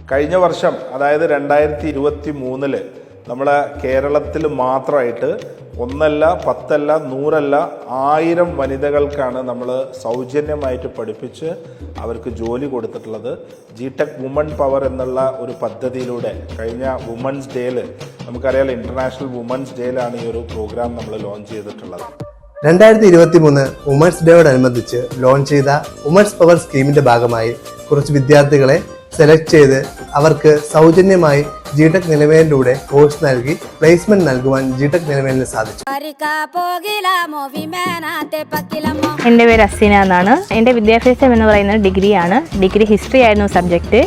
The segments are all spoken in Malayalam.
കഴിഞ്ഞ വർഷം അതായത് 2023 നമ്മളെ കേരളത്തിൽ മാത്രമായിട്ട് 1 അല്ല 10 അല്ല 100 അല്ല 1000 വനിതകൾക്കാണ് നമ്മൾ സൗജന്യമായിട്ട് പഠിപ്പിച്ച് അവർക്ക് ജോലി കൊടുത്തിട്ടുള്ളത്. GTech വുമൺ പവർ എന്നുള്ള ഒരു പദ്ധതിയിലൂടെ കഴിഞ്ഞ വുമൻസ് ഡേയിൽ, നമുക്കറിയാലോ ഇൻ്റർനാഷണൽ വുമൻസ് ഡേയിലാണ് ഈ ഒരു പ്രോഗ്രാം നമ്മൾ ലോഞ്ച് ചെയ്തിട്ടുള്ളത്. 2023 വുമൻസ് ഡേയോടനുബന്ധിച്ച് ലോഞ്ച് ചെയ്ത വുമൻസ് പവർ സ്കീമിന്റെ ഭാഗമായി കുറച്ച് വിദ്യാർത്ഥികളെ സെലക്ട് ചെയ്ത് അവർക്ക് സൗജന്യമായി GTech നിലവേലിലൂടെ കോഴ്സ് നൽകി പ്ലേസ്മെന്റ് നൽകുവാൻ GTech നിലവേലിന് സാധിച്ചു. എൻ്റെ പേര് അസീന എന്നാണ്. എൻ്റെ വിദ്യാഭ്യാസം എന്ന് പറയുന്നത് ഡിഗ്രിയാണ്. ഡിഗ്രി ഹിസ്റ്ററി ആയിരുന്നു സബ്ജക്റ്റ്.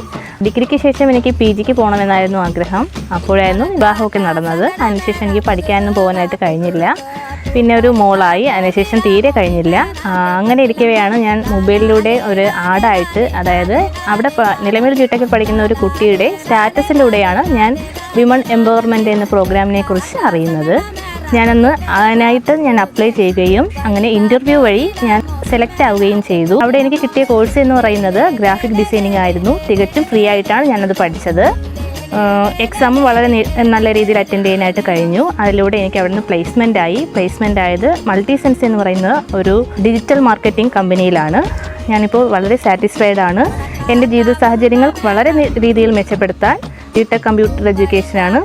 ഡിഗ്രിക്ക് ശേഷം എനിക്ക് PGക്ക് പോകണമെന്നായിരുന്നു ആഗ്രഹം. അപ്പോഴായിരുന്നു വിവാഹമൊക്കെ നടന്നത്. അതിനുശേഷം എനിക്ക് പഠിക്കാനൊന്നും പോകാനായിട്ട് കഴിഞ്ഞില്ല. പിന്നെ ഒരു മോളായി. അതിനുശേഷം തീരെ കഴിഞ്ഞില്ല. അങ്ങനെ ഇരിക്കവെയാണ് ഞാൻ മൊബൈലിലൂടെ ഒരു ആഡായിട്ട്, അതായത് അവിടെ നിലവിൽ GTech പഠിക്കുന്ന ഒരു കുട്ടിയുടെ സ്റ്റാറ്റസിലൂടെയാണ് ഞാൻ വിമൺ എംപവർമെൻറ്റ് എന്ന പ്രോഗ്രാമിനെ കുറിച്ച് അറിയുന്നത്. അതിനായിട്ട് ഞാൻ അപ്ലൈ ചെയ്യുകയും അങ്ങനെ ഇൻ്റർവ്യൂ വഴി ഞാൻ സെലക്ട് ആവുകയും ചെയ്തു. അവിടെ എനിക്ക് കിട്ടിയ കോഴ്സ് എന്ന് പറയുന്നത് ഗ്രാഫിക് ഡിസൈനിങ് ആയിരുന്നു. തികച്ചും ഫ്രീ ആയിട്ടാണ് ഞാനത് പഠിച്ചത്. എക്സാമും വളരെ നല്ല രീതിയിൽ അറ്റൻഡ് ചെയ്യാനായിട്ട് കഴിഞ്ഞു. അതിലൂടെ എനിക്ക് അവിടെ നിന്ന് പ്ലേസ്മെൻ്റ് ആയത് മൾട്ടിസെൻസ് എന്ന് പറയുന്ന ഒരു ഡിജിറ്റൽ മാർക്കറ്റിംഗ് കമ്പനിയിലാണ്. ഞാനിപ്പോൾ വളരെ സാറ്റിസ്ഫൈഡ് ആണ്. എൻ്റെ ജീവിത സാഹചര്യങ്ങൾ വളരെ രീതിയിൽ മെച്ചപ്പെടുത്താൻ GTech കമ്പ്യൂട്ടർ എഡ്യൂക്കേഷനാണ്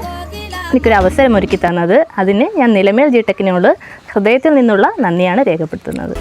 എനിക്കൊരു അവസരം ഒരുക്കി തന്നത്. അതിന് ഞാൻ നിലമേൽ GTechനോട് ഹൃദയത്തിൽ നിന്നുള്ള നന്ദിയാണ് രേഖപ്പെടുത്തുന്നത്.